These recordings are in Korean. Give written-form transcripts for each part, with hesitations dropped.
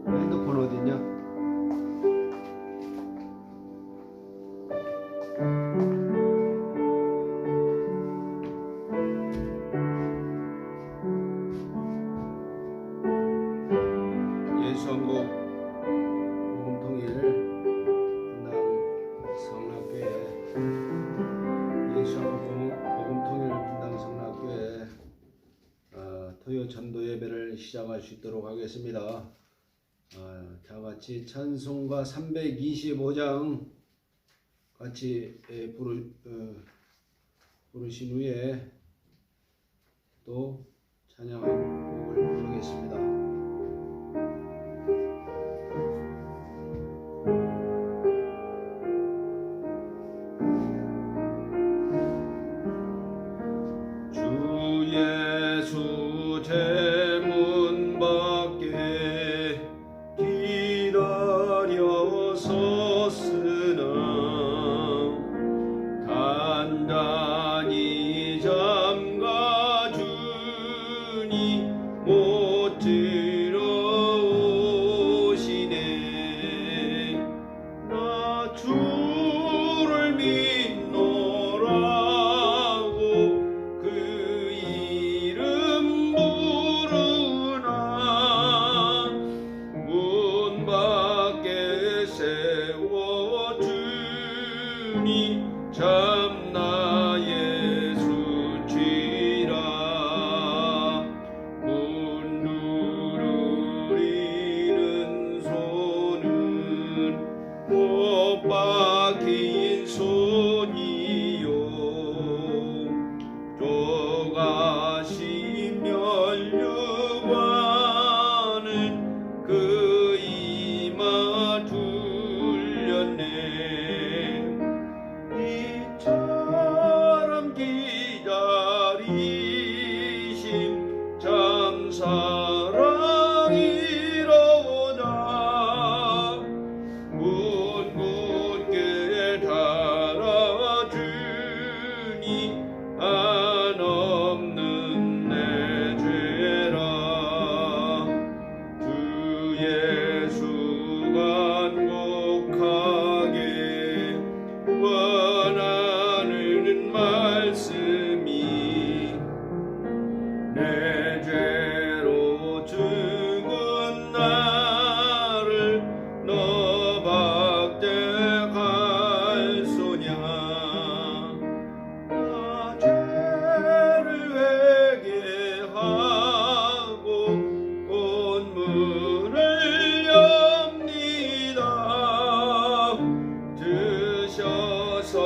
핸드폰 어딨냐? 예수왕국 복음통일 분당 성락교회 예수왕국 복음통일 분당 성락교회 토요 전도 예배를 시작할 수 있도록 하겠습니다. 다같이 찬송가 325장 같이 부르신 후에 또 찬양 곡을 부르겠습니다. 주 예수 제문 밖에 기다려 섰으나 단단히 잠가주니 못 들어오시네. 나 주를 믿노라고 그 이름 부르나 문 밖에 세워주니 참 나의 수치라. 문 누르리는 손은 못 박힌 손이요 쪼가신 면류관은 그 이마 둘렸네. 이처럼 기다리심 참 사랑이로다. 문 굳게 달아주니 한없는 내 죄라. 주 예수 간곡하게 원하는 말씀이 내 죄로 죽은 나를 너 밖에 갈 소냐. 나 죄를 회개하고 본문을 엽니다. 드셔서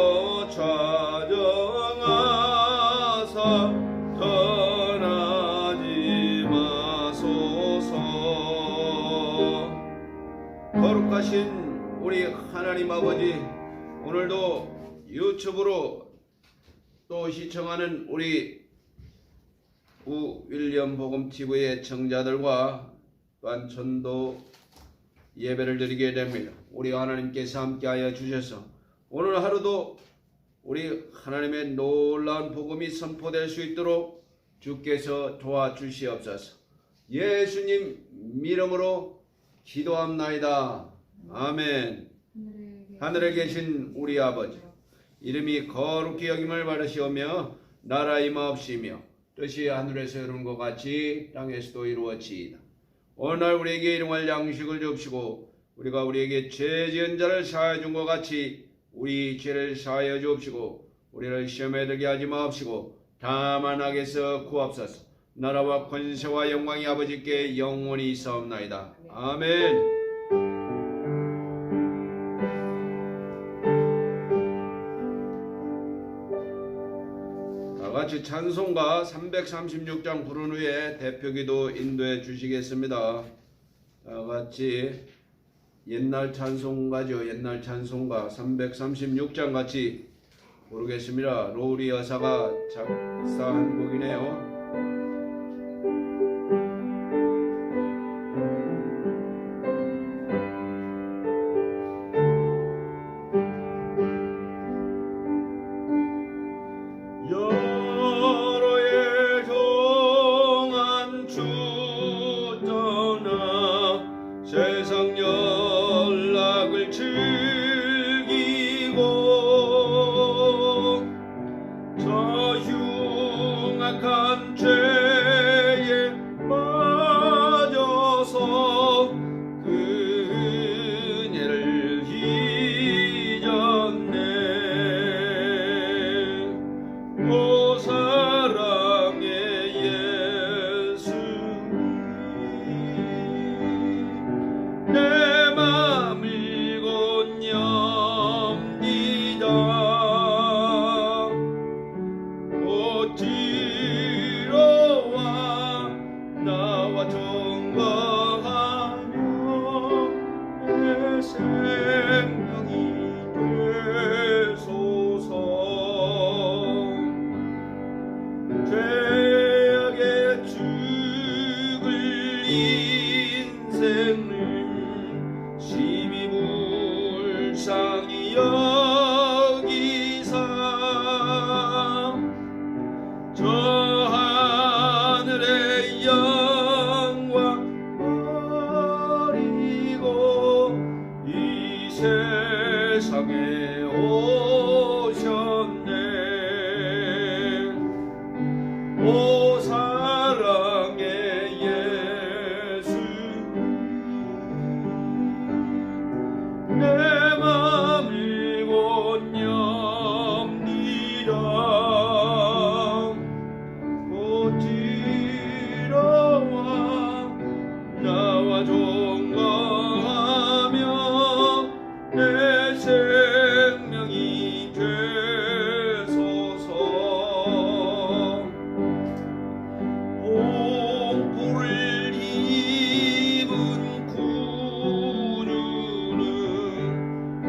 좌정하사 떠나지 마소서. 거룩하신 우리 하나님 아버지, 오늘도 유튜브로 또 시청하는 우리 우윌리엄 복음TV의 청자들과 또한 전도 예배를 드리게 됩니다. 우리 하나님께서 함께하여 주셔서 오늘 하루도 우리 하나님의 놀라운 복음이 선포될 수 있도록 주께서 도와주시옵소서. 예수님 이름으로 기도합나이다. 아멘. 하늘에 계신 우리 아버지, 이름이 거룩히 여김을 받으시오며 나라 임하옵시며 뜻이 하늘에서 이루는 것 같이 땅에서도 이루어지이다. 오늘 우리에게 일용할 양식을 주옵시고 우리가 우리에게 죄 지은 자를 사하여 준 것 같이 우리 죄를 사하여 주옵시고 우리를 시험에 들게 하지 마옵시고 다만 악에서 구하옵소서. 나라와 권세와 영광이 아버지께 영원히 있사옵나이다. 아멘. 다같이 찬송가 336장 부른 후에 대표기도 인도해 주시겠습니다. 다같이 옛날 찬송가죠. 옛날 찬송가 336장 같이 부르겠습니다. 로우리 여사가 작사한 곡이네요. 세상 연락을 즐기고 저 흉악한 죄에 빠져서 그녀를 잊었네. 오 사랑의 예수 내 맘을 건넵니다. 어디로 와 나와 동거하며 내 생명이 되소서. 죄악에 죽을 인생을 심히 불쌍히 여기사 저 하늘의 영광 버리고 이 세상에 오셨네. 오 사랑의 예수 내 맘을 건넵니다. 어디로 와 나와 동거하며 내 생명이 되소서. 공포를 입은 구주는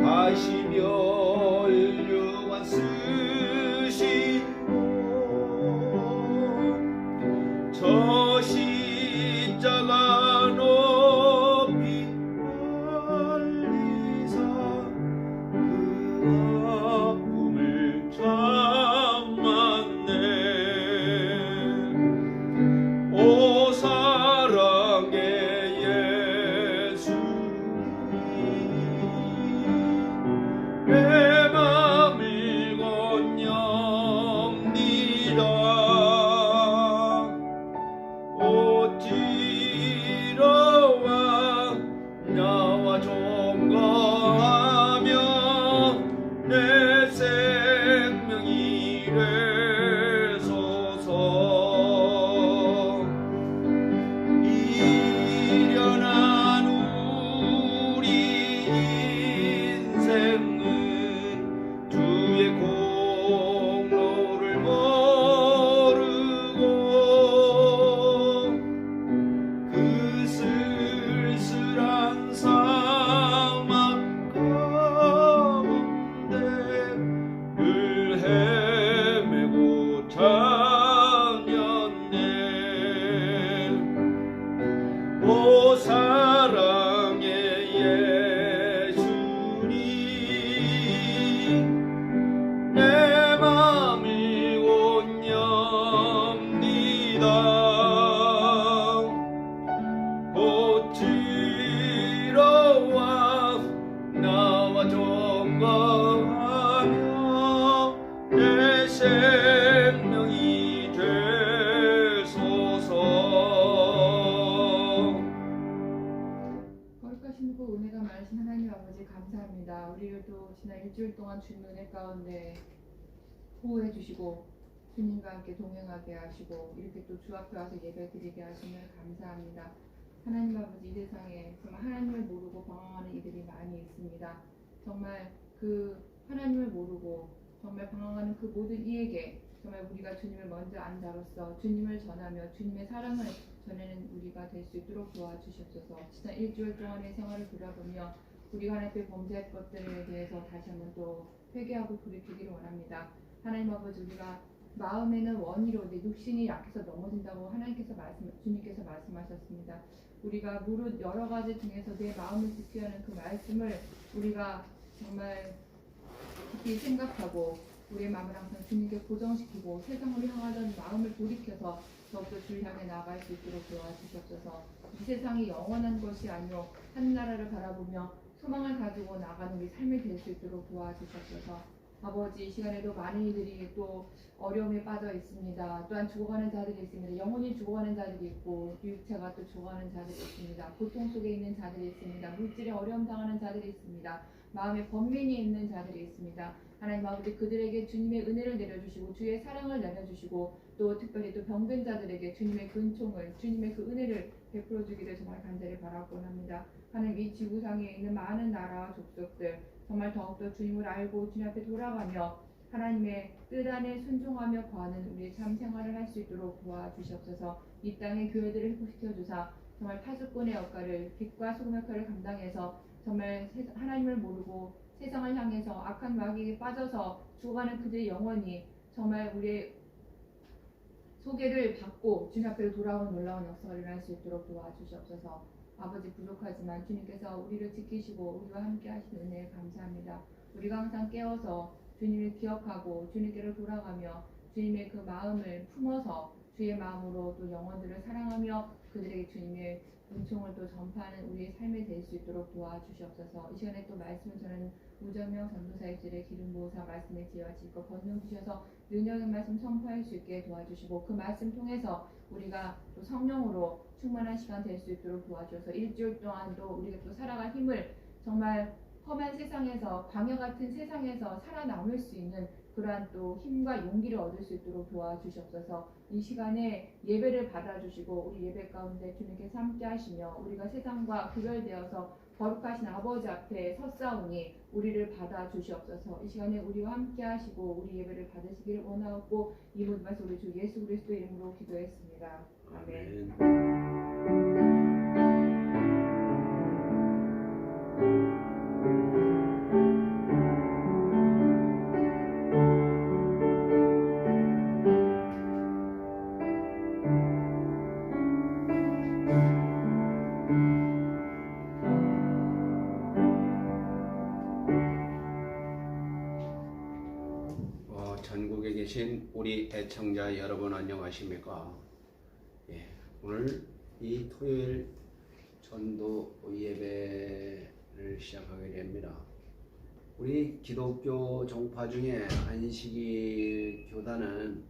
가시멸류관 쓰시고 저 십자가 높이 달리사 그 아픔을 참았네. 오 사랑의 예수 내 맘을 건넵니다. 어디로 와 나와 동거하며 내 생명이 되소서. 미련한 우리 인생은 주의 공로를 모르고 그 쓸쓸한 사막 가운데 늘 헤매고 다녔네. 오 사랑의 예수님 내 맘을 건넵니다. 어디로 와 나와 동거하며 내 생명이 되소서. 거룩하신 그 은혜가 많으신 하나님 아버지 감사합니다. 우리를 또 지난 일주일 동안 주님 은혜 가운데 보호해 주시고 주님과 함께 동행하게 하시고 이렇게 또 주 앞에 와서 예배 드리게 하시면 감사합니다. 하나님 아버지 이 세상에 정말 하나님을 모르고 방황하는 이들이 많이 있습니다. 정말 그 하나님을 모르고 정말 방황하는 그 모든 이에게 정말 우리가 주님을 먼저 안 자로서 주님을 전하며 주님의 사랑을 전하는 우리가 될 수 있도록 도와주시옵소서. 지난 일주일 동안의 생활을 돌아보며 우리가 하나님 앞에 범죄할 것들에 대해서 다시 한번 또 회개하고 돌이키기를 원합니다. 하나님 아버지, 우리가 마음에는 원이로되 육신이 약해서 넘어진다고 주님께서 말씀하셨습니다. 우리가 무릇 여러 가지 중에서 내 마음을 지키려 하는 그 말씀을 우리가 정말 깊이 생각하고 우리의 마음을 항상 주님께 고정시키고 세상으로 향하던 마음을 돌이켜서 더욱더 주를 향해 나아갈 수 있도록 도와주시옵소서. 이 세상이 영원한 것이 아니요 하늘나라를 바라보며 소망을 가지고 나가는 우리 삶이 될 수 있도록 도와주시옵소서. 아버지, 이 시간에도 많은 이들이 또 어려움에 빠져 있습니다. 또한 죽어가는 자들이 있습니다. 영혼이 죽어가는 자들이 있고 육체가 또 죽어가는 자들이 있습니다. 고통 속에 있는 자들이 있습니다. 물질에 어려움 당하는 자들이 있습니다. 마음에 번민이 있는 자들이 있습니다. 하나님 아버지, 그들에게 주님의 은혜를 내려주시고 주의 사랑을 내려주시고 또 특별히 또 병든 자들에게 주님의 근총을, 주님의 그 은혜를 베풀어 주기를 정말 간절히 바라곤 합니다. 하나님, 이 지구상에 있는 많은 나라와 족속들 정말 더욱더 주님을 알고 주님 앞에 돌아가며 하나님의 뜻 안에 순종하며 거하는 우리의 참 생활을 할 수 있도록 도와주시옵소서. 이 땅의 교회들을 회복시켜 주사 정말 파수꾼의 역할을, 빛과 소금 역할을 감당해서 정말 하나님을 모르고 세상을 향해서 악한 마귀에 빠져서 죽어가는 그들의 영혼이 정말 우리의 소개를 받고 주님 앞에 돌아오는 놀라운 역사를 일어날 수 있도록 도와주시옵소서. 아버지, 부족하지만 주님께서 우리를 지키시고 우리와 함께 하시는 은혜에 감사합니다. 우리가 항상 깨어서 주님을 기억하고 주님께로 돌아가며 주님의 그 마음을 품어서 주의 마음으로 또 영혼들을 사랑하며 그들에게 주님의 은총을 또 전파하는 우리의 삶이 될 수 있도록 도와주시옵소서. 이 시간에 또 말씀을 전하는 우정명 전도사 일주일의 기름 부으사 말씀에 지어지고 권능 주셔서 능력의 말씀 선포할 수 있게 도와주시고 그 말씀 통해서 우리가 또 성령으로 충만한 시간 될 수 있도록 도와주셔서 일주일 동안도 우리가 또 살아갈 힘을 정말 험한 세상에서, 광야 같은 세상에서 살아남을 수 있는 그러한 또 힘과 용기를 얻을 수 있도록 도와주시옵소서. 이 시간에 예배를 받아주시고 우리 예배 가운데 주님께서 함께 하시며 우리가 세상과 구별되어서 거룩하신 아버지 앞에 섰사오니 우리를 받아주시옵소서. 이 시간에 우리와 함께 하시고 우리 예배를 받으시기를 원하옵고 이 모든 말씀 우리 주 예수 그리스도의 이름으로 기도했습니다. 아멘. 전국에 계신 우리 애청자 여러분 안녕하십니까? 예, 오늘 이 토요일 전도 예배를 시작하게 됩니다. 우리 기독교 종파 중에 안식일 교단은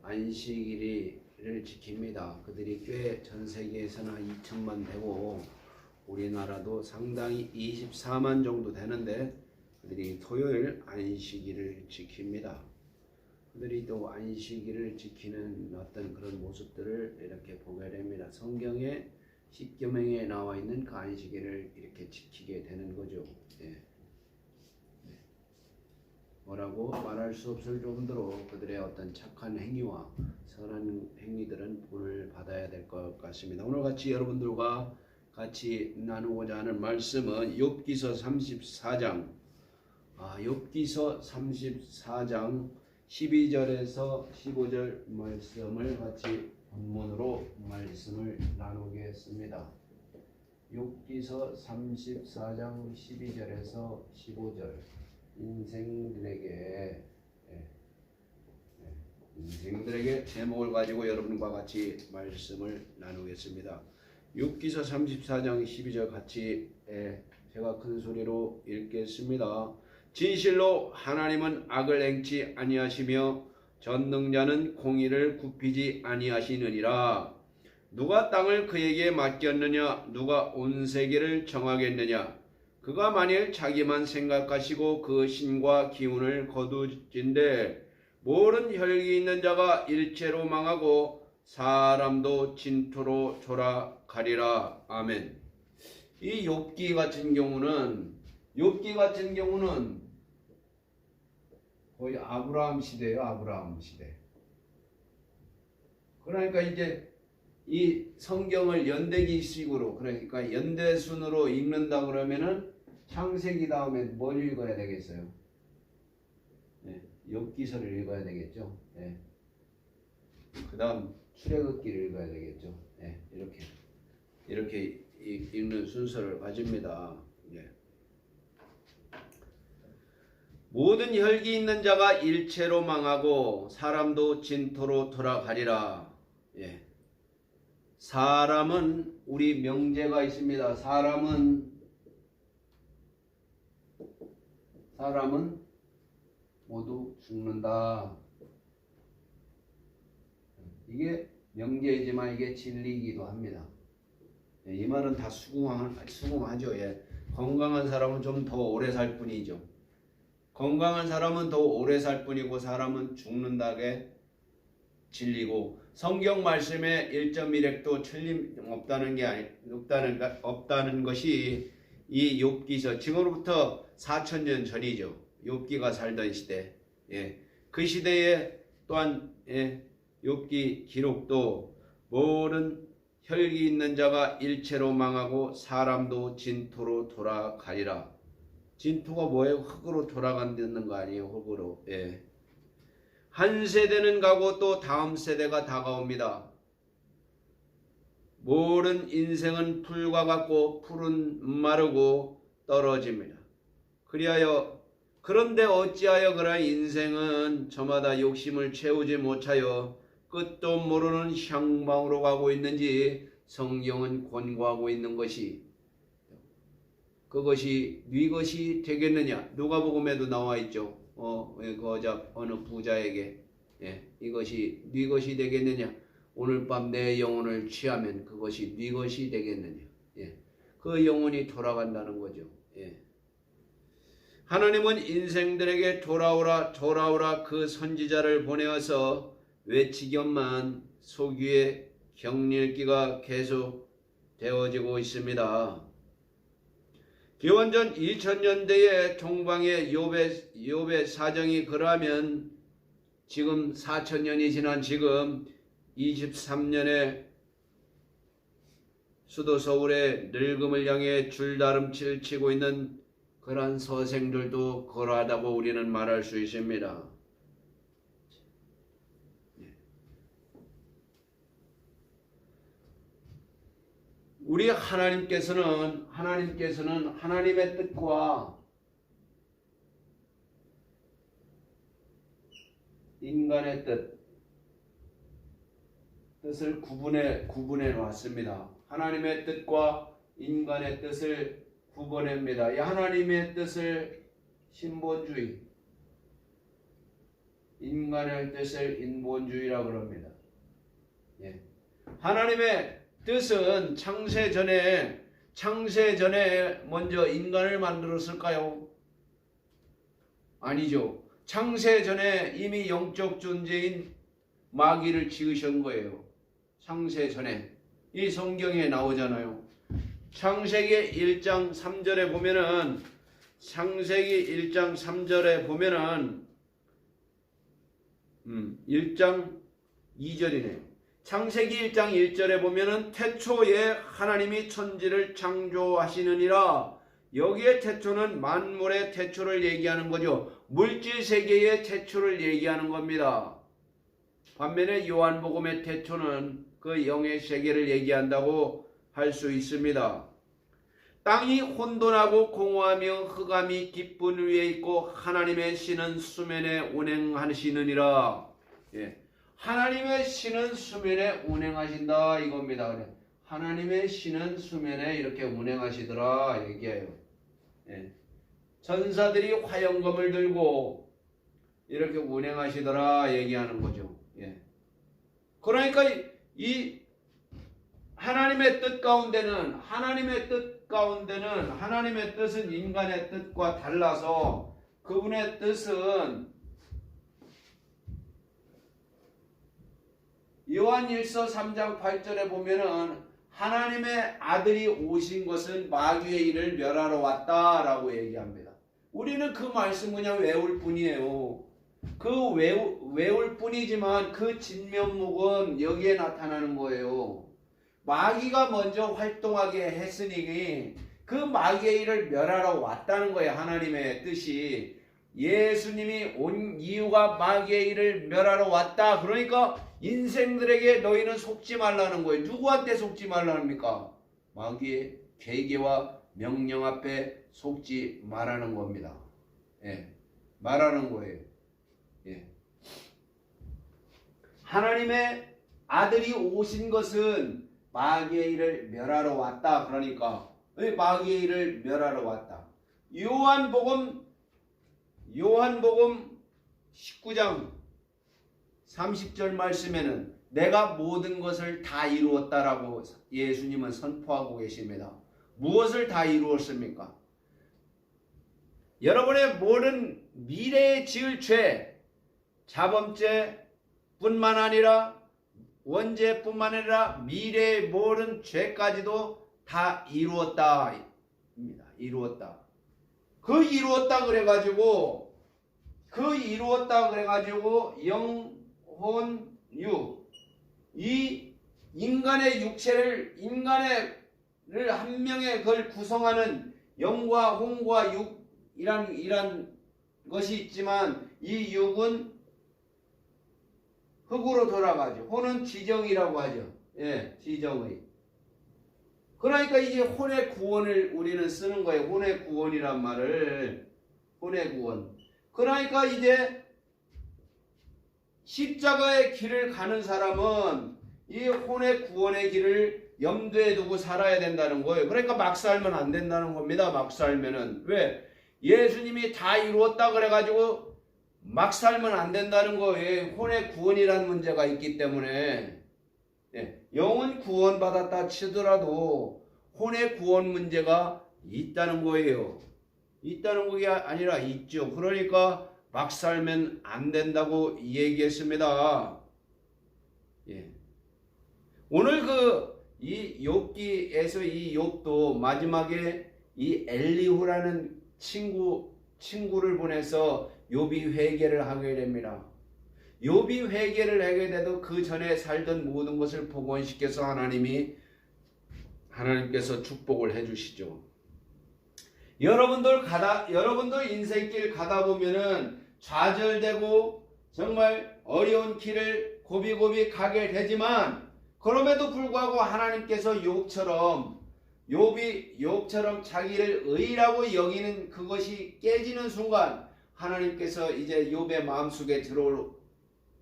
안식일을 지킵니다. 그들이 꽤 전 세계에서는 한 2천만 되고 우리나라도 상당히 24만 정도 되는데 그들이 토요일 안식일을 지킵니다. 그들이 또 안식일을 지키는 어떤 그런 모습들을 이렇게 보게 됩니다. 성경에 10계명에 나와 있는 그 안식일을 이렇게 지키게 되는 거죠. 예. 뭐라고 말할 수 없을 정도로 그들의 어떤 착한 행위와 선한 행위들은 본을 받아야 될 것 같습니다. 오늘 같이 여러분들과 같이 나누고자 하는 말씀은 욥기서 34장 욥기서 34장 12절에서 15절 말씀을 같이 본문으로 말씀을 나누겠습니다. 욥기서 34장 12절에서 15절 인생들에게 제목을 가지고 여러분과 같이 말씀을 나누겠습니다. 욥기서 34장 12절 같이 제가 큰 소리로 읽겠습니다. 진실로 하나님은 악을 행치 아니하시며 전능자는 공의를 굽히지 아니하시느니라. 누가 땅을 그에게 맡겼느냐? 누가 온 세계를 정하겠느냐? 그가 만일 자기만 생각하시고 그 신과 기운을 거두진대 모든 혈기 있는 자가 일체로 망하고 사람도 진토로 졸아가리라. 아멘. 이 욥기 같은 경우는 거의 아브라함 시대예요. 아브라함 시대. 그러니까 이제 이 성경을 연대기식으로, 그러니까 연대순으로 읽는다 그러면은 창세기 다음에 뭘 읽어야 되겠어요? 예, 욥기서를 읽어야 되겠죠. 예. 그 다음 출애굽기를 읽어야 되겠죠. 예, 이렇게 읽는 순서를 가집니다. 예. 모든 혈기 있는 자가 일체로 망하고 사람도 진토로 돌아가리라. 예. 사람은 우리 명제가 있습니다. 사람은 모두 죽는다. 이게 명제이지만 이게 진리이기도 합니다. 예, 이 말은 다 수긍하죠. 예. 건강한 사람은 좀 더 오래 살 뿐이죠. 건강한 사람은 더 오래 살 뿐이고 사람은 죽는다게 진리고 성경 말씀에 1.1핵도 틀림없다는 것이 이 욥기서 지금으로부터 4,000년 전이죠. 욥기가 살던 시대. 예. 그 시대에 또한 예, 욥기 기록도 모든 혈기 있는 자가 일체로 망하고 사람도 진토로 돌아가리라. 진토가 뭐예요? 흙으로 돌아간다는 거 아니에요? 흙으로. 예. 한 세대는 가고 또 다음 세대가 다가옵니다. 모든 인생은 풀과 같고 풀은 마르고 떨어집니다. 그런데 어찌하여 그러한 인생은 저마다 욕심을 채우지 못하여 끝도 모르는 향방으로 가고 있는지 성경은 권고하고 있는 것이 그것이 네 것이 되겠느냐. 누가복음에도 나와 있죠. 어느 부자에게 이것이 네 것이 되겠느냐. 오늘 밤 내 영혼을 취하면 그것이 네 것이 되겠느냐. 그 영혼이 돌아간다는 거죠. 하나님은 인생들에게 돌아오라 그 선지자를 보내어서 외치기만 소귀의 격릴기가 계속 되어지고 있습니다. 기원전 2000년대의 동방의 욥의 사정이 그러하면 지금 4,000년이 지난 지금 23년에 수도 서울의 늙음을 향해 줄다름치를 치고 있는 그러한 서생들도 그러하다고 우리는 말할 수 있습니다. 우리 하나님께서는 하나님의 뜻과 인간의 뜻을 구분해 놨습니다. 하나님의 뜻과 인간의 뜻을 구분합니다. 이 하나님의 뜻을 신본주의, 인간의 뜻을 인본주의라고 합니다. 하나님의 뜻은 창세 전에 먼저 인간을 만들었을까요? 아니죠. 창세 전에 이미 영적 존재인 마귀를 지으신 거예요. 창세 전에. 이 성경에 나오잖아요. 창세기 1장 3절에 보면은 1장 2절이네요. 창세기 1장 1절에 보면은 태초에 하나님이 천지를 창조하시느니라. 여기에 태초는 만물의 태초를 얘기하는 거죠. 물질 세계의 태초를 얘기하는 겁니다. 반면에 요한복음의 태초는 그 영의 세계를 얘기한다고 할 수 있습니다. 땅이 혼돈하고 공허하며 흑암이 깊은 위에 있고 하나님의 신은 수면에 운행하시느니라. 하나님의 신은 수면에 운행하신다 이겁니다. 하나님의 신은 수면에 이렇게 운행하시더라 얘기해요. 천사들이 화염검을 들고 이렇게 운행하시더라 얘기하는 거죠. 그러니까 이 하나님의 뜻 가운데는 하나님의 뜻은 인간의 뜻과 달라서 그분의 뜻은 요한일서 3장 8절에 보면은 하나님의 아들이 오신 것은 마귀의 일을 멸하러 왔다라고 얘기합니다. 우리는 그 말씀 그냥 외울 뿐이에요. 그 외울 뿐이지만 그 진면목은 여기에 나타나는 거예요. 마귀가 먼저 활동하게 했으니 그 마귀의 일을 멸하러 왔다는 거예요. 하나님의 뜻이. 예수님이 온 이유가 마귀의 일을 멸하러 왔다. 그러니까 인생들에게 너희는 속지 말라는 거예요. 누구한테 속지 말라는입니까? 마귀의 계계와 명령 앞에 속지 말라는 겁니다. 예, 말하는 거예요. 예. 하나님의 아들이 오신 것은 마귀의 일을 멸하러 왔다. 그러니까 마귀의 일을 멸하러 왔다. 요한복음 19장 30절 말씀에는 내가 모든 것을 다 이루었다라고 예수님은 선포하고 계십니다. 무엇을 다 이루었습니까? 여러분의 모든 미래에 지을 죄, 자범죄뿐만 아니라 원죄뿐만 아니라 미래의 모든 죄까지도 다 이루었다. 이루었다. 그 이루었다 그래가지고 영혼유 이 인간의 육체를 인간을 한 명의 그걸 구성하는 영과 혼과 육이란 것이 있지만 이 육은 흙으로 돌아가죠. 혼은 지정이라고 하죠. 예, 지정의. 그러니까 이제 혼의 구원을 우리는 쓰는 거예요. 혼의 구원이란 말을. 혼의 구원. 그러니까 이제 십자가의 길을 가는 사람은 이 혼의 구원의 길을 염두에 두고 살아야 된다는 거예요. 그러니까 막 살면 안 된다는 겁니다. 막 살면은. 왜? 예수님이 다 이루었다 그래가지고 막 살면 안 된다는 거예요. 혼의 구원이라는 문제가 있기 때문에. 예, 영은 구원받았다 치더라도 혼의 구원 문제가 있다는 거예요. 있다는 게 아니라 있죠. 그러니까 막 살면 안 된다고 얘기했습니다. 예. 오늘 이 욥기에서 이 욥도 마지막에 이 엘리후라는 친구를 보내서 욥이 회개를 하게 됩니다. 욥이 회개를 하게 돼도 그 전에 살던 모든 것을 복원시켜서 하나님께서 축복을 해주시죠. 여러분들 인생길 가다 보면은 좌절되고 정말 어려운 길을 고비고비 가게 되지만 그럼에도 불구하고 하나님께서 욥처럼 자기를 의라고 여기는 그것이 깨지는 순간 하나님께서 이제 욥의 마음속에 들어올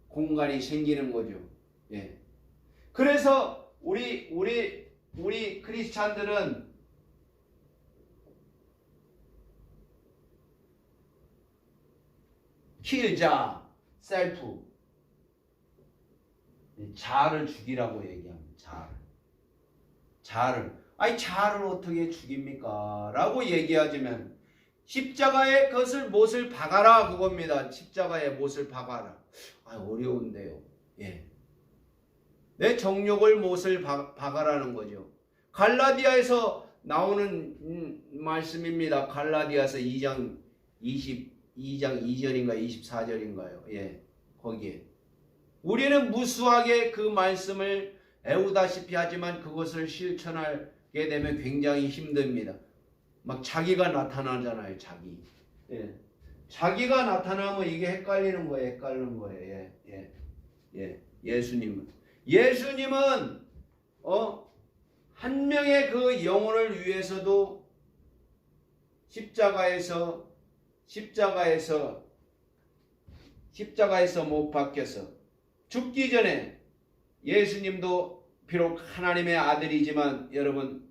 공간이 생기는 거죠. 예. 그래서 우리 크리스찬들은 킬자, 셀프, 자아를 죽이라고 얘기합니다. 자아를 어떻게 죽입니까? 라고 얘기하지만 십자가의 못을 박아라 그겁니다. 십자가의 못을 박아라. 어려운데요. 예. 내 정욕을 못을 박아라는 거죠. 갈라디아에서 나오는 말씀입니다. 갈라디아서 2장 2절인가 24절인가요? 예, 거기에 우리는 무수하게 그 말씀을 애우다시피 하지만 그것을 실천하게 되면 굉장히 힘듭니다. 막 자기가 나타나잖아요. 예. 자기가 나타나면 이게 헷갈리는 거예요. 예수님은 한 명의 그 영혼을 위해서도 십자가에서 못 박혀서 죽기 전에 예수님도 비록 하나님의 아들이지만 여러분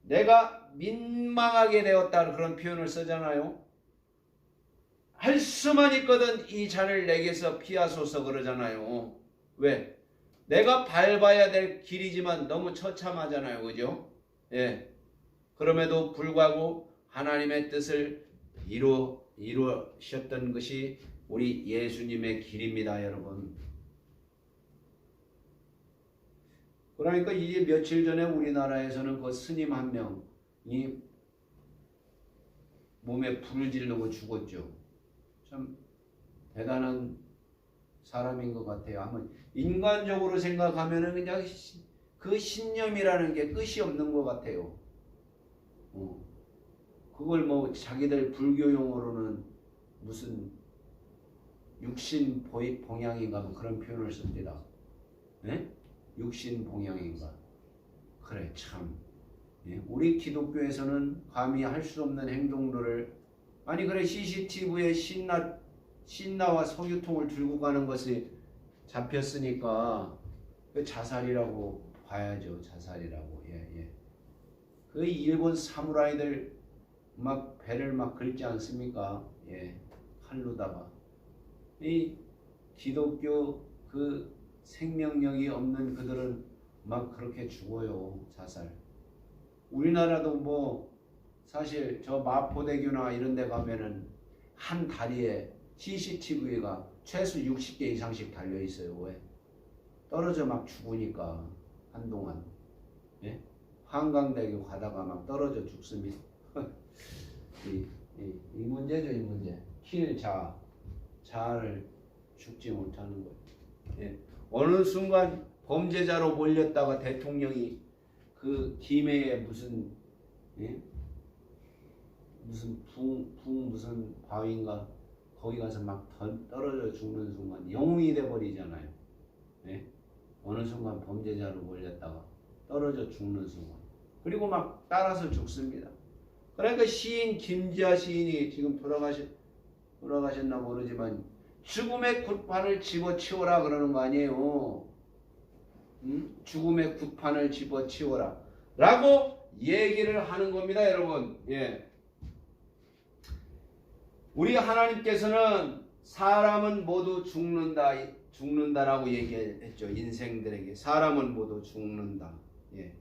내가 민망하게 되었다 그런 표현을 쓰잖아요. 할 수만 있거든 이 잔을 내게서 피하소서 그러잖아요. 왜? 내가 밟아야 될 길이지만 너무 처참하잖아요. 그죠? 예. 그럼에도 불구하고 하나님의 뜻을 이루셨던 것이 우리 예수님의 길입니다, 여러분. 그러니까 이제 며칠 전에 우리나라에서는 그 스님 한 명이 몸에 불을 지르고 죽었죠. 참 대단한 사람인 것 같아요. 아마 인간적으로 생각하면은 그냥 그 신념이라는 게 끝이 없는 것 같아요. 그걸 뭐 자기들 불교 용어로는 무슨 육신 봉양인가 뭐 그런 표현을 씁니다. 네? 육신 봉양인가. 그래 참. 예? 우리 기독교에서는 감히 할 수 없는 행동들을 아니 그래 CCTV에 신나와 석유통을 들고 가는 것이 잡혔으니까 그 자살이라고 봐야죠. 자살이라고. 예. 그 일본 사무라이들 막 배를 막 긁지 않습니까? 예. 칼로다가 이 기독교 그 생명력이 없는 그들은 막 그렇게 죽어요. 자살. 우리나라도 뭐 사실 저 마포대교나 이런 데 가면은 한 다리에 CCTV가 최소 60개 이상씩 달려 있어요. 왜? 떨어져 막 죽으니까 한동안. 예? 한강대교 가다가 막 떨어져 죽습니다. 이 문제죠, 이 문제. 자아를 죽지 못하는 거예요. 예. 어느 순간 범죄자로 몰렸다가 대통령이 그 김해에 무슨 무슨 바위인가 거기 가서 막 떨어져 죽는 순간 영웅이 돼버리잖아요. 예? 어느 순간 범죄자로 몰렸다가 떨어져 죽는 순간 그리고 막 따라서 죽습니다. 그러니까 시인 김지아 시인이 지금 돌아가셨나 모르지만 죽음의 굿판을 집어치워라 그러는 거 아니에요. 죽음의 굿판을 집어치워라 라고 얘기를 하는 겁니다. 여러분. 예. 우리 하나님께서는 사람은 모두 죽는다라고 얘기했죠. 인생들에게 사람은 모두 죽는다. 예.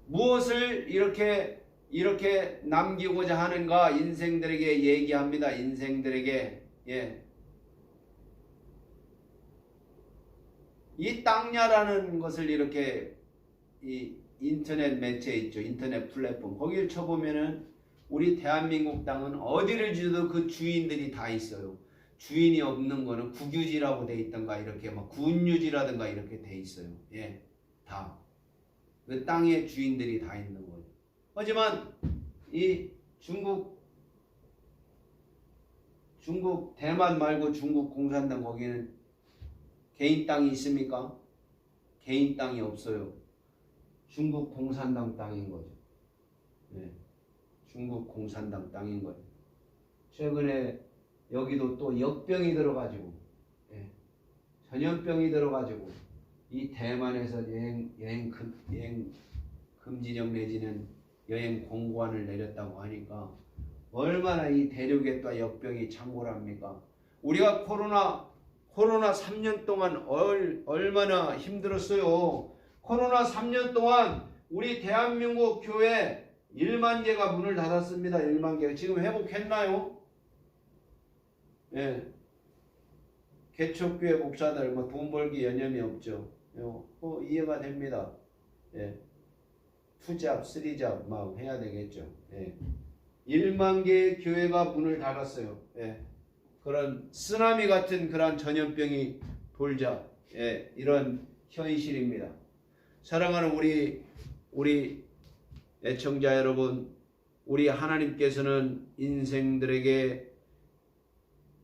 무엇을 이렇게 남기고자 하는가 인생들에게 얘기합니다. 인생들에게. 예. 이 땅야라는 것을 이렇게 이 인터넷 매체 있죠. 인터넷 플랫폼 거기를 쳐보면은 우리 대한민국 땅은 어디를 지어도 그 주인들이 다 있어요. 주인이 없는 거는 국유지라고 돼 있던가 이렇게 막 군유지라든가 이렇게 돼 있어요. 예, 다. 그 땅의 주인들이 다 있는 거죠. 하지만 이 중국 대만 말고 중국 공산당 거기는 개인 땅이 있습니까? 개인 땅이 없어요. 중국 공산당 땅인 거죠. 네. 중국 공산당 땅인 거예요. 최근에 여기도 또 역병이 들어가지고 전염병이 들어가지고 이 대만에서 여행 금지령 내지는 여행 공고안을 내렸다고 하니까 얼마나 이 대륙에 또 역병이 창궐합니까? 우리가 코로나 3년 동안 얼마나 힘들었어요. 코로나 3년 동안 우리 대한민국 교회 1만 개가 문을 닫았습니다. 1만 개가. 지금 회복했나요? 예. 개척교회 목사들 뭐 돈 벌기 여념이 없죠. 이해가 됩니다. 예. 2잡, 3잡 막 해야 되겠죠. 예. 1만 개의 교회가 문을 닫았어요. 예. 그런 쓰나미 같은 그런 전염병이 돌자. 예. 이런 현실입니다. 사랑하는 우리 애청자 여러분, 우리 하나님께서는 인생들에게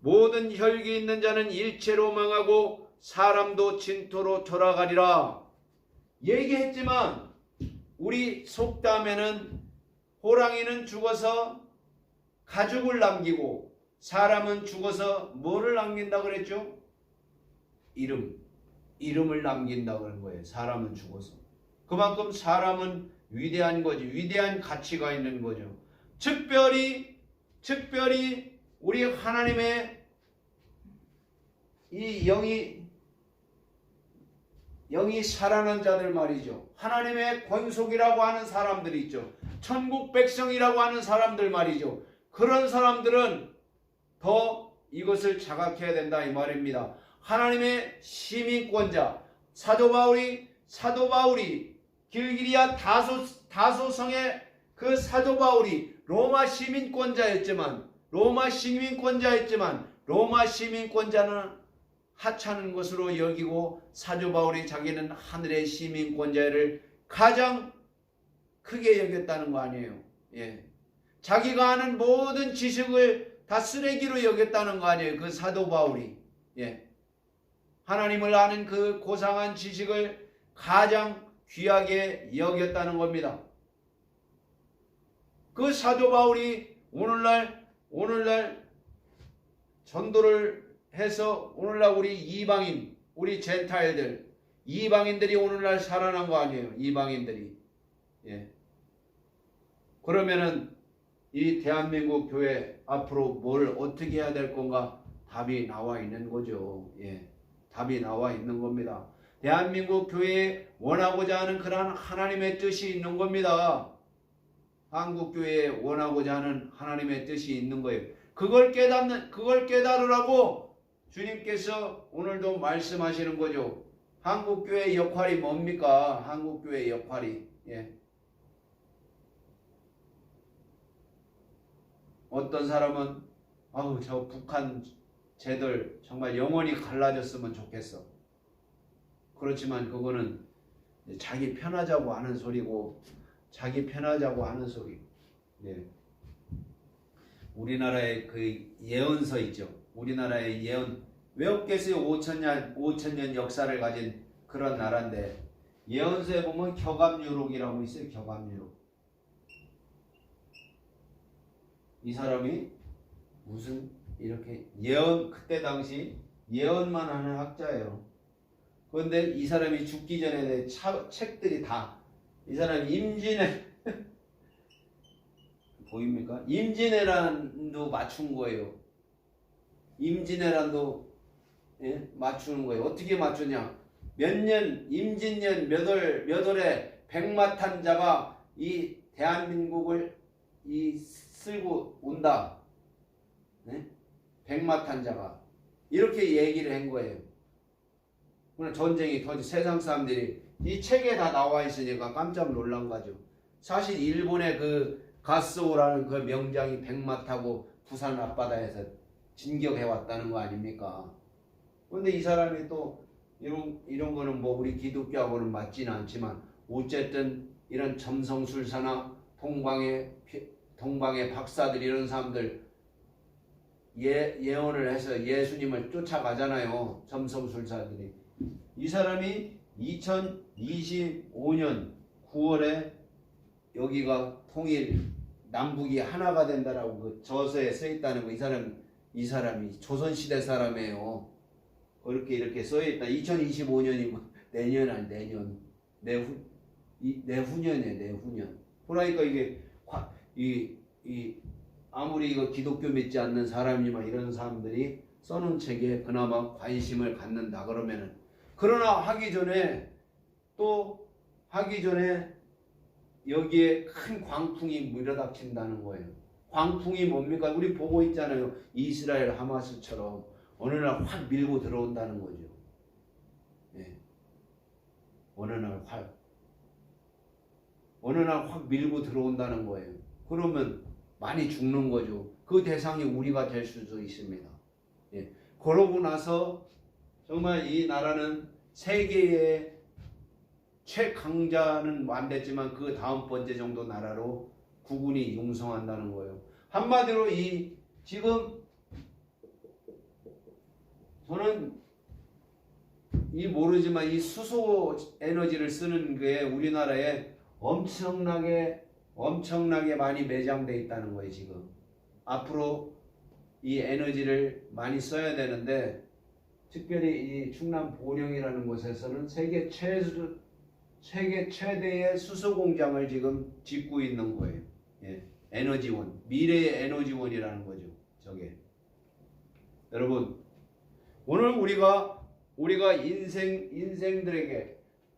모든 혈기 있는 자는 일체로 망하고 사람도 진토로 돌아가리라 얘기했지만 우리 속담에는 호랑이는 죽어서 가죽을 남기고 사람은 죽어서 뭐를 남긴다 그랬죠? 이름을 남긴다 그런 거예요. 사람은 죽어서. 그만큼 사람은 위대한 거지. 위대한 가치가 있는 거죠. 특별히 우리 하나님의 이 영이 살아난 자들 말이죠. 하나님의 권속이라고 하는 사람들이 있죠. 천국 백성이라고 하는 사람들 말이죠. 그런 사람들은 더 이것을 자각해야 된다 이 말입니다. 하나님의 시민권자 사도 바울이 길기리아 다소성의 그 사도 바울이 로마 시민권자였지만 로마 시민권자는 하찮은 것으로 여기고 사도 바울이 자기는 하늘의 시민권자를 가장 크게 여겼다는 거 아니에요. 예. 자기가 아는 모든 지식을 다 쓰레기로 여겼다는 거 아니에요. 그 사도 바울이. 예. 하나님을 아는 그 고상한 지식을 가장 귀하게 여겼다는 겁니다. 그 사도 바울이 오늘날 전도를 해서 오늘날 우리 이방인, 우리 젠타일들, 이방인들이 오늘날 살아난 거 아니에요. 이방인들이. 예. 그러면은 이 대한민국 교회 앞으로 뭘 어떻게 해야 될 건가? 답이 나와 있는 거죠. 예. 답이 나와 있는 겁니다. 대한민국 교회에 원하고자 하는 그러한 하나님의 뜻이 있는 겁니다. 한국 교회에 원하고자 하는 하나님의 뜻이 있는 거예요. 그걸 깨달으라고 주님께서 오늘도 말씀하시는 거죠. 한국 교회의 역할이 뭡니까? 한국 교회의 역할이. 예. 어떤 사람은 아우 저 북한 쟤들 정말 영원히 갈라졌으면 좋겠어. 그렇지만 그거는 자기 편하자고 하는 소리고 자기 편하자고 하는 소리. 네. 우리나라의 그 예언서 있죠. 우리나라의 예언 왜 없겠어요? 5천년 역사를 가진 그런 나라인데 예언서에 보면 격암유록이라고 있어요. 격암유록. 이 사람이 무슨 이렇게 예언 그때 당시 예언만 하는 학자예요. 그런데 이 사람이 죽기 전에 책들이 다 이 사람 임진애 보입니까? 임진왜란도 맞춘 거예요. 임진왜란도 예? 맞추는 거예요. 어떻게 맞추냐? 임진년 몇 월에 백마탄자가 이 대한민국을 쓸고 온다. 네? 백마탄자가 이렇게 얘기를 한 거예요. 그러나 전쟁이 터지 세상 사람들이 이 책에 다 나와 있으니까 깜짝 놀란 거죠. 사실 일본의 그 가스오라는 그 명장이 백마 타고 부산 앞바다에서 진격해 왔다는 거 아닙니까? 그런데 이 사람이 또 이런 거는 뭐 우리 기독교하고는 맞지는 않지만 어쨌든 이런 점성술사나 동방의 박사들 이런 사람들 예언을 해서 예수님을 쫓아가잖아요. 점성술사들이. 이 사람이 2025년 9월에 여기가 통일 남북이 하나가 된다라고 그 저서에 써 있다는 거. 이 사람이 조선시대 사람이에요. 그렇게 이렇게 써 있다. 2025년이면 내년 아니 내년 내후년이에요. 내후년. 그러니까 이게 아무리 이거 기독교 믿지 않는 사람이지만 이런 사람들이 써놓은 책에 그나마 관심을 갖는다 그러면은 그러나 하기 전에 여기에 큰 광풍이 밀어닥친다는 거예요. 광풍이 뭡니까? 우리 보고 있잖아요. 이스라엘 하마스처럼 어느 날 확 밀고 들어온다는 거죠. 예. 어느 날 확 밀고 들어온다는 거예요. 그러면 많이 죽는 거죠. 그 대상이 우리가 될 수도 있습니다. 예. 그러고 나서 정말 이 나라는 세계의 최강자는 안 됐지만 그 다음 번째 정도 나라로 국군이 융성한다는 거예요. 한마디로 지금 저는 모르지만 이 수소 에너지를 쓰는 게 우리나라에 엄청나게 많이 매장돼 있다는 거예요. 지금 앞으로 이 에너지를 많이 써야 되는데 특별히 이 충남 보령이라는 곳에서는 세계 최대의 수소 공장을 지금 짓고 있는 거예요. 예. 에너지원, 미래의 에너지원이라는 거죠. 저게. 여러분, 오늘 우리가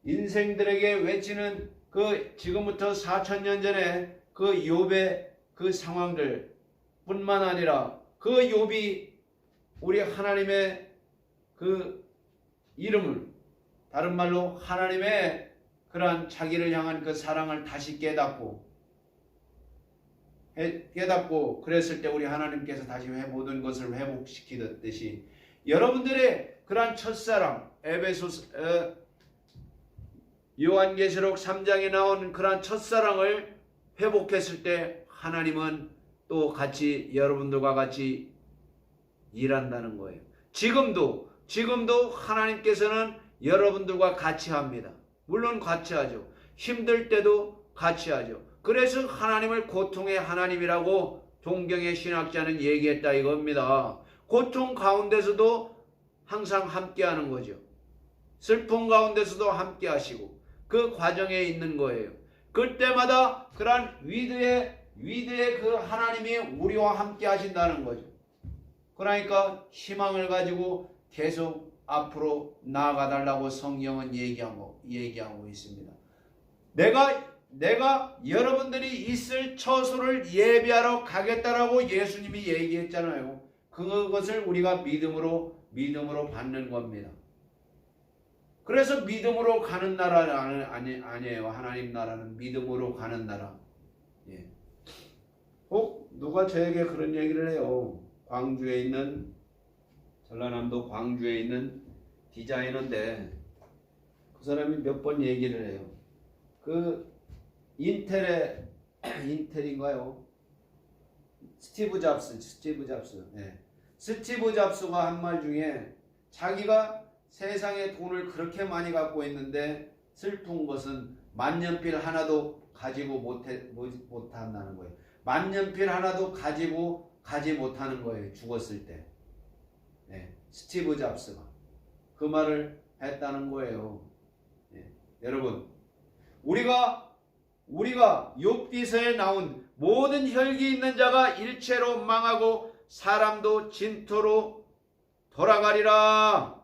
인생들에게 외치는 그 지금부터 4,000년 전에 그 욥의 그 상황들 뿐만 아니라 그 욥이 우리 하나님의 그 이름을 다른 말로 하나님의 그러한 자기를 향한 그 사랑을 다시 깨닫고 그랬을 때 우리 하나님께서 다시 모든 것을 회복시키듯이 여러분들의 그러한 첫사랑 요한계시록 3장에 나온 그러한 첫사랑을 회복했을 때 하나님은 또 같이 여러분들과 같이 일한다는 거예요. 지금도 하나님께서는 여러분들과 같이 합니다. 물론 같이 하죠. 힘들 때도 같이 하죠. 그래서 하나님을 고통의 하나님이라고 동경의 신학자는 얘기했다 이겁니다. 고통 가운데서도 항상 함께하는 거죠. 슬픔 가운데서도 함께하시고 그 과정에 있는 거예요. 그때마다 그러한 위대의 그 하나님이 우리와 함께 하신다는 거죠. 그러니까 희망을 가지고 계속 앞으로 나아가 달라고 성경은 얘기하고 있습니다. 내가 여러분들이 있을 처소를 예비하러 가겠다라고 예수님이 얘기했잖아요. 그것을 우리가 믿음으로 받는 겁니다. 그래서 믿음으로 가는 나라는 아니에요. 하나님 나라는 믿음으로 가는 나라. 예. 누가 저에게 그런 얘기를 해요. 전라남도 광주에 있는 디자이너인데 그 사람이 몇 번 얘기를 해요. 그 인텔인가요? 스티브 잡스. 네. 스티브 잡스가 한 말 중에 자기가 세상에 돈을 그렇게 많이 갖고 있는데 슬픈 것은 만년필 하나도 가지고 못한다는 거예요. 만년필 하나도 가지 못하는 거예요. 죽었을 때. 네. 스티브 잡스가 그 말을 했다는 거예요. 네. 여러분, 우리가 욥기서에 나온 모든 혈기 있는 자가 일체로 망하고 사람도 진토로 돌아가리라.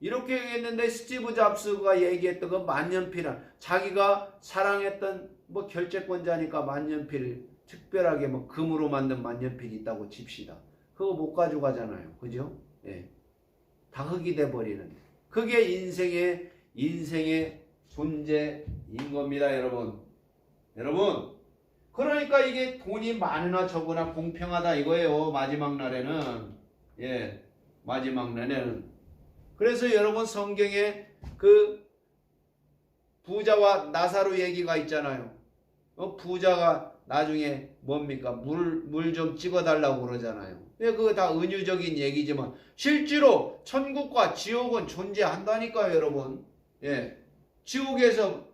이렇게 얘기했는데 스티브 잡스가 얘기했던 그 만년필, 자기가 사랑했던 결재권자니까 만년필, 특별하게 금으로 만든 만년필이 있다고 칩시다. 그거 못 가져가잖아요. 그죠? 예. 다 흙이 돼버리는. 그게 인생의 존재인 겁니다, 여러분. 그러니까 이게 돈이 많으나 적으나 공평하다 이거예요. 마지막 날에는. 예. 마지막 날에는. 그래서 여러분 성경에 그 부자와 나사로 얘기가 있잖아요. 부자가 나중에 뭡니까? 물 좀 찍어달라고 그러잖아요. 그거 다 은유적인 얘기지만 실제로 천국과 지옥은 존재한다니까요, 여러분. 예. 지옥에서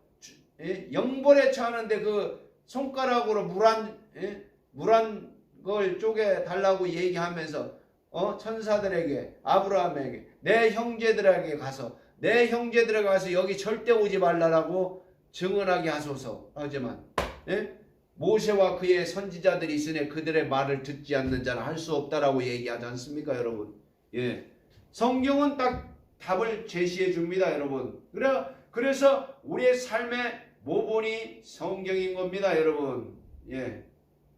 영벌에 처하는데 그 손가락으로 물 한 걸 쪼개 달라고 얘기하면서 천사들에게, 아브라함에게, 내 형제들에게 가서 여기 절대 오지 말라라고 증언하게 하소서. 하지만 모세와 그의 선지자들이 있으니 그들의 말을 듣지 않는 자는 할 수 없다라고 얘기하지 않습니까, 여러분? 예. 성경은 딱 답을 제시해 줍니다, 여러분. 그래서 우리의 삶의 모본이 성경인 겁니다, 여러분. 예.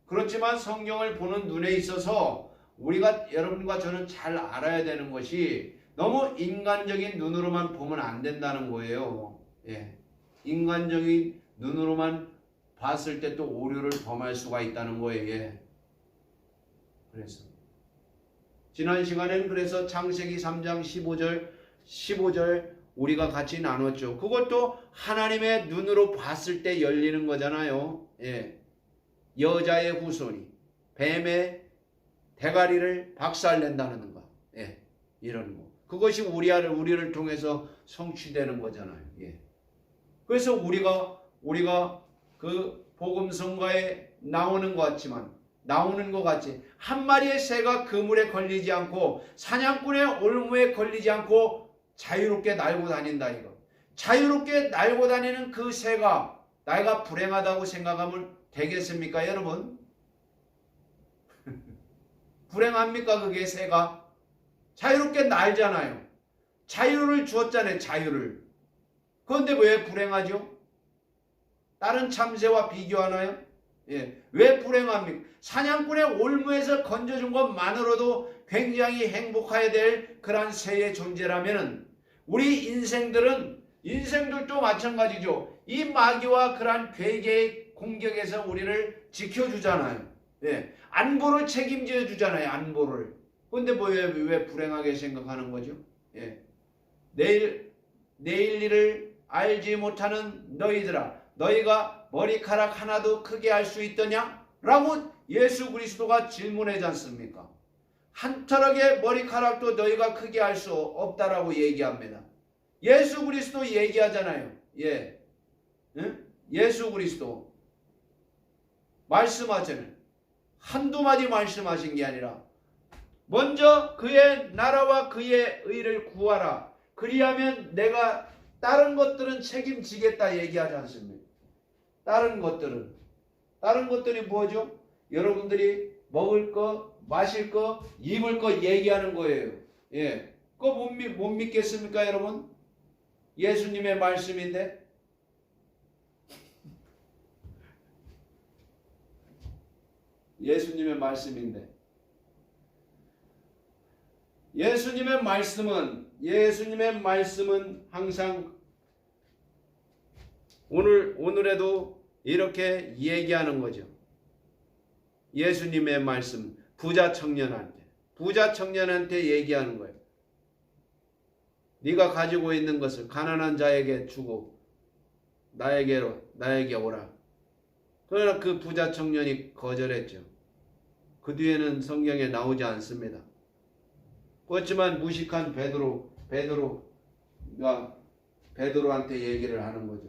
그렇지만 성경을 보는 눈에 있어서 우리가, 여러분과 저는 잘 알아야 되는 것이 너무 인간적인 눈으로만 보면 안 된다는 거예요. 예. 인간적인 눈으로만 봤을 때 또 오류를 범할 수가 있다는 거예요. 예. 그래서 지난 시간에는 그래서 창세기 3장 15절 우리가 같이 나눴죠. 그것도 하나님의 눈으로 봤을 때 열리는 거잖아요. 예. 여자의 후손이 뱀의 대가리를 박살낸다는 거. 예. 이런 거. 그것이 우리를 통해서 성취되는 거잖아요. 예. 그래서 우리가 그 복음성가에 나오는 것 같이 한 마리의 새가 그물에 걸리지 않고 사냥꾼의 올무에 걸리지 않고 자유롭게 날고 다닌다 이거. 자유롭게 날고 다니는 그 새가 내가 불행하다고 생각하면 되겠습니까, 여러분? 불행합니까, 그게 새가? 자유롭게 날잖아요. 자유를 주었잖아요, 자유를. 그런데 왜 불행하죠? 다른 참새와 비교하나요? 예. 왜 불행합니까? 사냥꾼의 올무에서 건져준 것만으로도 굉장히 행복해야 될 그러한 새의 존재라면은 우리 인생들도 마찬가지죠. 이 마귀와 그러한 괴계의 공격에서 우리를 지켜주잖아요. 예. 안보를 책임져 주잖아요. 안보를. 근데 왜 불행하게 생각하는 거죠? 예. 내일 일을 알지 못하는 너희들아, 너희가 머리카락 하나도 크게 할 수 있더냐? 라고 예수 그리스도가 질문하지 않습니까? 한 털럭의 머리카락도 너희가 크게 할 수 없다라고 얘기합니다. 예수 그리스도 얘기하잖아요. 예. 응? 예수 그리스도 말씀하잖아요. 한두 마디 말씀하신 게 아니라 먼저 그의 나라와 그의 의를 구하라. 그리하면 내가 다른 것들은 책임지겠다 얘기하지 않습니까? 다른 것들이 뭐죠? 여러분들이 먹을 거, 마실 거, 입을 거 얘기하는 거예요. 예. 그거 못 믿겠습니까, 여러분? 예수님의 말씀인데. 예수님의 말씀인데. 예수님의 말씀은 항상 오늘에도 이렇게 얘기하는 거죠. 예수님의 말씀, 부자 청년한테 얘기하는 거예요. 네가 가지고 있는 것을 가난한 자에게 주고 나에게 오라. 그러나 그 부자 청년이 거절했죠. 그 뒤에는 성경에 나오지 않습니다. 그렇지만 무식한 베드로한테 얘기를 하는 거죠.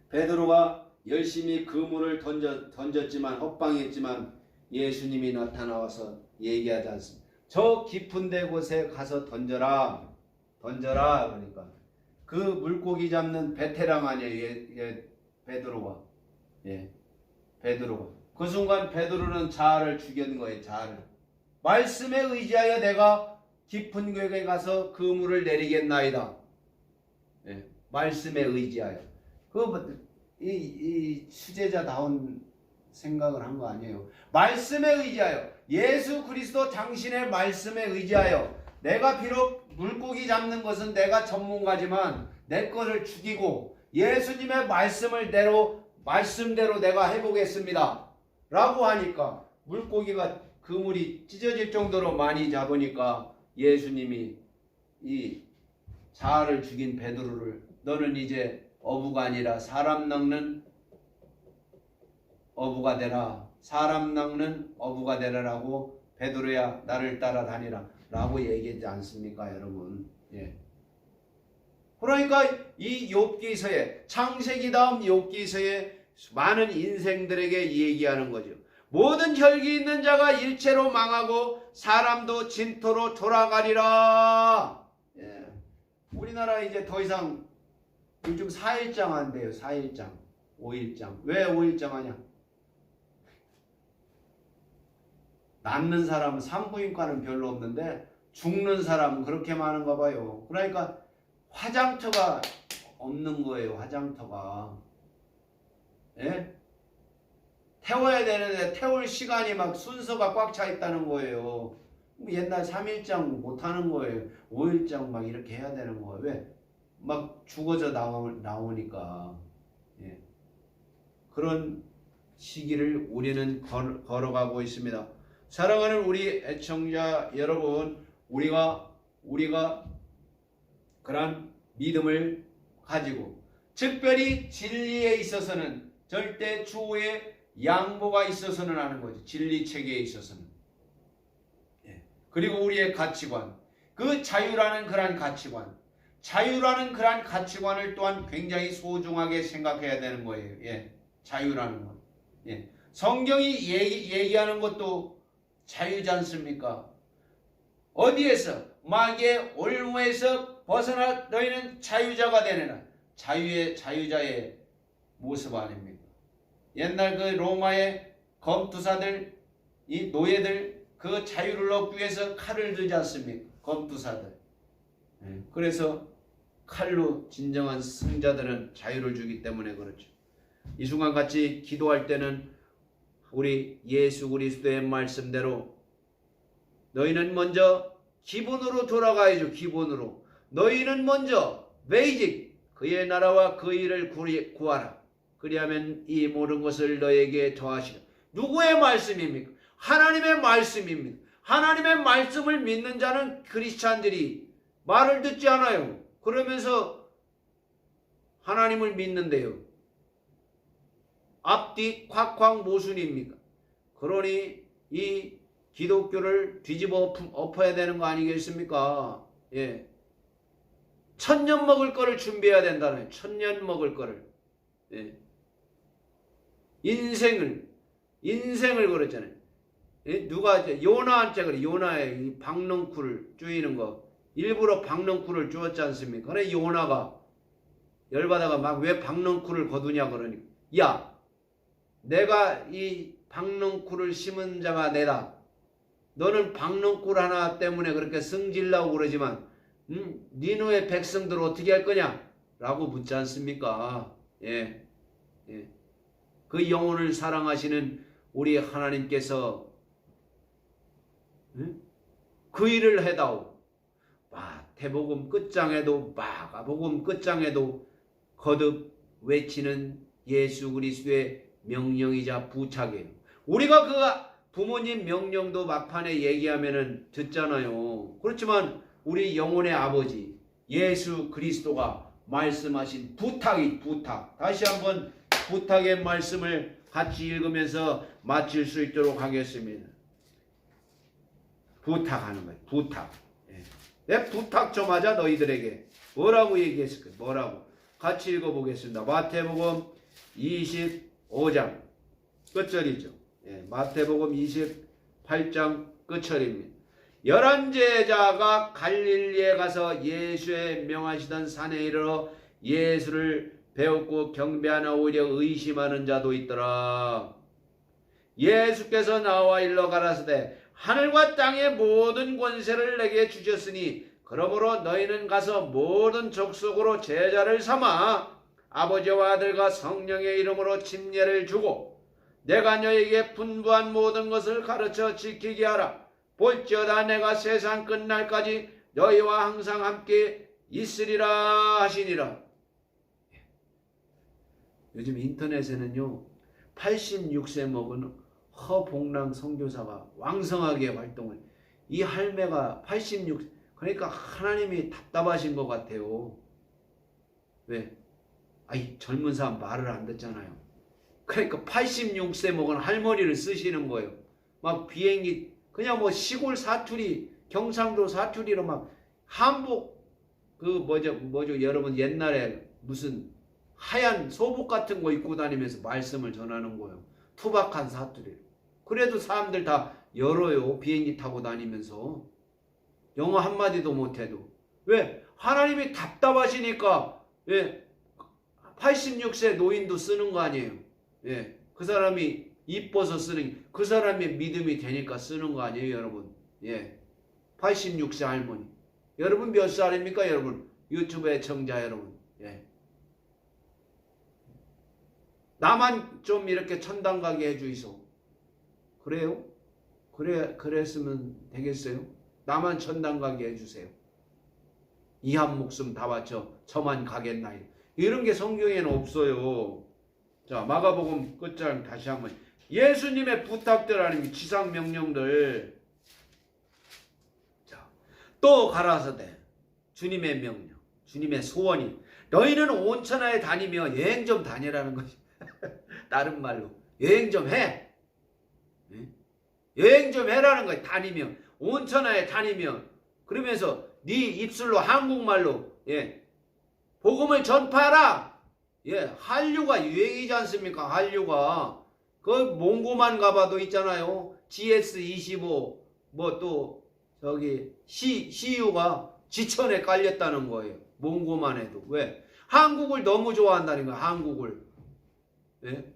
베드로가 열심히 그물을 던졌지만 헛방했지만 예수님이 나타나와서 얘기하지 않습니다. 저 깊은 데 곳에 가서 던져라. 그러니까 그 물고기 잡는 베테랑 아니에요. 베드로가. 그 순간 베드로는 자아를 죽인 거예요. 자아를. 말씀에 의지하여 내가 깊은 곳에 가서 그물을 내리겠나이다. 말씀에 의지하여. 이 수제자다운 생각을 한 거 아니에요. 말씀에 의지하여, 예수 그리스도 당신의 말씀에 의지하여, 내가 비록 물고기 잡는 것은 내가 전문가지만 내 거를 죽이고 예수님의 말씀대로 내가 해보겠습니다 라고 하니까 그물이 찢어질 정도로 많이 잡으니까 예수님이 이 자아를 죽인 베드로를 너는 이제 어부가 아니라 사람 낚는 어부가 되라. 사람 낚는 어부가 되라라고 베드로야 나를 따라다니라 라고 얘기하지 않습니까, 여러분? 예. 그러니까 이 욥기서에 창세기 다음 욥기서에 많은 인생들에게 얘기하는 거죠. 모든 혈기 있는 자가 일체로 망하고 사람도 진토로 돌아가리라. 예. 우리나라 이제 더 이상 요즘 4일장 한대요. 4일장, 5일장. 왜 5일장 하냐? 낫는 사람은 산부인과는 별로 없는데 죽는 사람은 그렇게 많은가 봐요. 그러니까 화장터가 없는 거예요. 화장터가. 예? 태워야 되는데 태울 시간이 막 순서가 꽉 차 있다는 거예요. 옛날 3일장 못하는 거예요. 5일장 막 이렇게 해야 되는 거예요. 왜? 막 죽어져 나오니까. 예. 그런 시기를 우리는 걸어가고 있습니다. 사랑하는 우리 애청자 여러분, 우리가 그런 믿음을 가지고 특별히 진리에 있어서는 절대 추후에 양보가 있어서는 하는 거죠. 진리 체계에 있어서는. 예. 그리고 우리의 가치관, 그 자유라는 그러한 가치관을 또한 굉장히 소중하게 생각해야 되는 거예요. 예. 자유라는 것. 예. 성경이 얘기하는 것도 자유지 않습니까? 어디에서? 마귀의 올무에서 벗어나 너희는 자유자가 되느라. 자유자의 모습 아닙니까? 옛날 그 로마의 검투사들, 이 노예들 그 자유를 얻기 위해서 칼을 들지 않습니까? 검투사들. 그래서 칼로 진정한 승자들은 자유를 주기 때문에 그렇죠. 이 순간 같이 기도할 때는 우리 예수 그리스도의 말씀대로 너희는 먼저 기본으로 돌아가야죠. 기본으로. 너희는 먼저 베이직 그의 나라와 그 일을 구하라. 그리하면 이 모든 것을 너에게 더하시라. 누구의 말씀입니까? 하나님의 말씀입니다. 하나님의 말씀을 믿는 자는 크리스찬들이 말을 듣지 않아요. 그러면서 하나님을 믿는데요. 앞뒤 콱콱 모순입니까? 그러니 이 기독교를 뒤집어 엎어야 되는 거 아니겠습니까? 예. 1000년 먹을 거를 준비해야 된다는, 1000년 먹을 거를. 예. 인생을 그랬잖아요. 예? 누가 요나한테 그래, 요나의 이 박넝쿨을 쪼이는 거 일부러 박넝쿨을 쪼었지 않습니까? 그래 요나가 열받아가 막 왜 박넝쿨을 거두냐 그러니까, 야 내가 이 박넝쿨을 심은 자가 내다. 너는 박넝쿨 하나 때문에 그렇게 승질나고 그러지만 니누의 백성들 어떻게 할 거냐? 라고 묻지 않습니까? 예. 예. 그 영혼을 사랑하시는 우리 하나님께서 그 일을 해다오. 마태복음 끝장에도 마가복음 끝장에도 거듭 외치는 예수 그리스도의 명령이자 부탁이에요. 우리가 그 부모님 명령도 막판에 얘기하면은 듣잖아요. 그렇지만 우리 영혼의 아버지 예수 그리스도가 말씀하신 부탁이 부탁. 다시 한번 부탁의 말씀을 같이 읽으면서 마칠 수 있도록 하겠습니다. 부탁하는 거예요. 부탁. 예. 내 부탁 좀 하자 너희들에게. 뭐라고 얘기했을까요? 뭐라고? 같이 읽어보겠습니다. 마태복음 25장 끝절이죠. 예. 마태복음 28장 끝절입니다. 11 제자가 갈릴리에 가서 예수의 명하시던 산에 이르러 예수를 배웠고 경배하나 오히려 의심하는 자도 있더라. 예수께서 나와 일러 가라사대 하늘과 땅의 모든 권세를 내게 주셨으니 그러므로 너희는 가서 모든 족속으로 제자를 삼아 아버지와 아들과 성령의 이름으로 침례를 주고 내가 너희에게 분부한 모든 것을 가르쳐 지키게 하라. 볼지어다 내가 세상 끝날까지 너희와 항상 함께 있으리라 하시니라. 요즘 인터넷에는요 86세 먹은 허봉랑 선교사가 왕성하게 활동을, 이 할매가 86, 그러니까 하나님이 답답하신 것 같아요. 왜? 아이 젊은 사람 말을 안 듣잖아요. 그러니까 86세 먹은 할머니를 쓰시는 거예요. 막 비행기 그냥 뭐 시골 사투리, 경상도 사투리로 막 한복 그 뭐죠 여러분 옛날에 무슨 하얀 소복 같은 거 입고 다니면서 말씀을 전하는 거예요. 투박한 사투리. 그래도 사람들 다 열어요. 비행기 타고 다니면서. 영어 한마디도 못해도. 왜? 하나님이 답답하시니까, 예, 86세 노인도 쓰는 거 아니에요. 예, 그 사람이 이뻐서 쓰는, 그 사람의 믿음이 되니까 쓰는 거 아니에요, 여러분. 예, 86세 할머니. 여러분 몇 살입니까, 여러분? 유튜브의 청자 여러분. 예. 나만 좀 이렇게 천당 가게 해주이소. 그래요? 그랬으면 되겠어요? 나만 천당 가게 해주세요. 이 한 목숨 다 바쳐 저만 가겠나요? 이런 게 성경에는 없어요. 자, 마가복음 끝장 다시 한번. 예수님의 부탁들 아닙니까? 지상 명령들. 자, 또 가라사대 주님의 명령, 주님의 소원이 너희는 온 천하에 다니며 여행 좀 다니라는 것이. 다른 말로 여행 좀 해. 여행 좀 해라는 거야. 다니며 온 천하에 다니며 그러면서 네 입술로 한국말로 예 복음을 전파하라. 예, 한류가 유행이지 않습니까? 한류가 그 몽고만 가봐도 있잖아요. GS25 뭐 또 저기 CU가 지천에 깔렸다는 거예요. 몽고만 해도. 왜? 한국을 너무 좋아한다는 거야. 한국을. 예?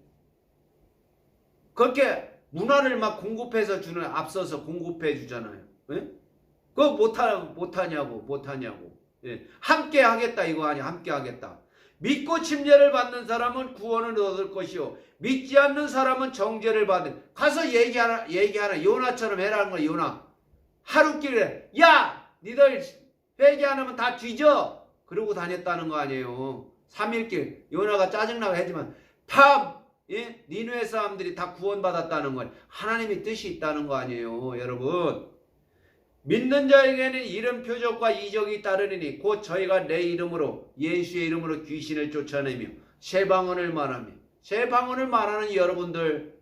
그렇게 문화를 막 공급해서 주는, 앞서서 공급해 주잖아요. 예? 그거 못하냐고. 예. 함께 하겠다 이거 아니야. 함께 하겠다. 믿고 침례를 받는 사람은 구원을 얻을 것이요 믿지 않는 사람은 정죄를 받은. 가서 얘기하라. 요나처럼 해라는 거야. 요나. 하루길에 야 니들 회개 안 하면 다 뒤져. 그러고 다녔다는 거 아니에요. 3일길 요나가 짜증나고 하지만 다 예? 니누의 사람들이 다 구원받았다는 건 하나님의 뜻이 있다는 거 아니에요. 여러분, 믿는 자에게는 이런 표적과 이적이 따르니 곧 저희가 내 이름으로 예수의 이름으로 귀신을 쫓아내며 새 방언을 말하며 새 방언을 말하는 여러분들,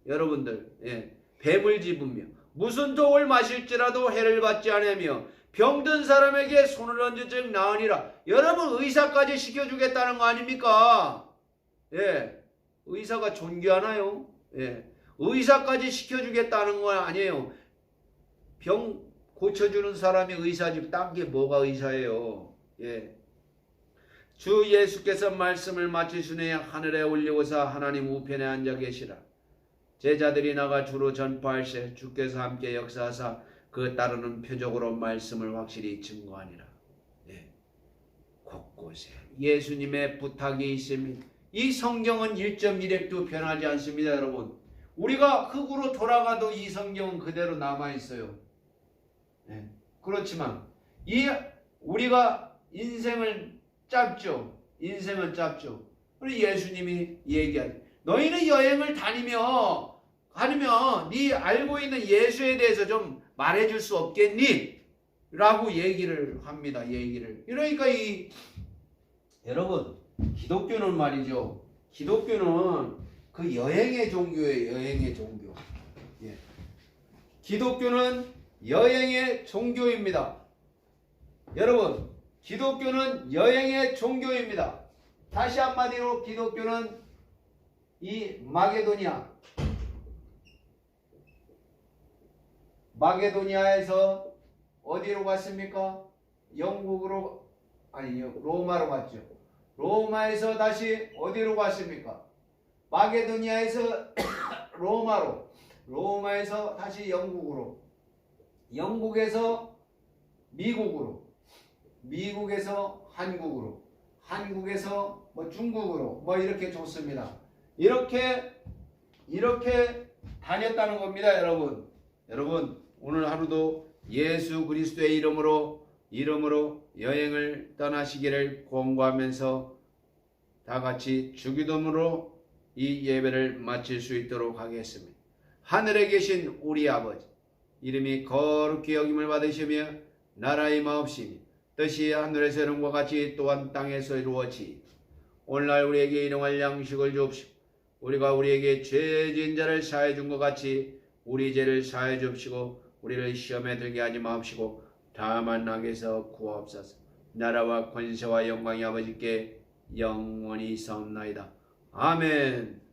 여러분들, 뱀을 집으며 무슨 독을 마실지라도 해를 받지 않으며 병든 사람에게 손을 얹은 즉 나으니라. 여러분 의사까지 시켜주겠다는 거 아닙니까? 의사가 존귀하나요? 의사까지 시켜주겠다는 건 아니에요. 병 고쳐주는 사람이 의사지 딴 게 뭐가 의사예요? 주 예수께서 말씀을 마치시니 하늘에 올리고서 하나님 우편에 앉아 계시라. 제자들이 나가 주로 전파할세 주께서 함께 역사하사 그 따르는 표적으로 말씀을 확실히 증거하니라. 곳곳에 예수님의 부탁이 있습니다. 이 성경은 1.1획도 변하지 않습니다, 여러분. 우리가 흙으로 돌아가도 이 성경은 그대로 남아있어요. 그렇지만 우리가 인생을 짧죠. 인생은 짧죠. 우리 예수님이 얘기하죠. 너희는 여행을 다니면 네 알고 있는 예수에 대해서 좀 말해줄 수 없겠니? 라고 얘기를 합니다. 그러니까 여러분 기독교는 말이죠. 기독교는 그 여행의 종교예요. 여행의 종교. 기독교는 여행의 종교입니다. 여러분 기독교는 여행의 종교입니다. 다시 한마디로 기독교는 이 마게도니아에서 어디로 갔습니까? 로마로 갔죠. 로마에서 다시 어디로 갔습니까? 마게도니아에서 로마로, 로마에서 다시 영국으로, 영국에서 미국으로, 미국에서 한국으로, 한국에서 중국으로 이렇게 좋습니다. 이렇게 다녔다는 겁니다, 여러분. 여러분 오늘 하루도 예수 그리스도의 이름으로 여행을 떠나시기를 권고하면서 다 같이 주기도문으로 이 예배를 마칠 수 있도록 하겠습니다. 하늘에 계신 우리 아버지, 이름이 거룩히 여김을 받으시며 나라의 마옵시니 뜻이 하늘에서 이룬과 같이 또한 땅에서 이루어지이다. 오늘날 우리에게 일용할 양식을 주옵시고 우리가 우리에게 죄 지은 자를 사해 준 것 같이 우리 죄를 사해 주옵시고 우리를 시험에 들게 하지 마옵시고 다만 악에서 구하옵소서. 나라와 권세와 영광이 아버지께 영원히 있사옵나이다. 아멘.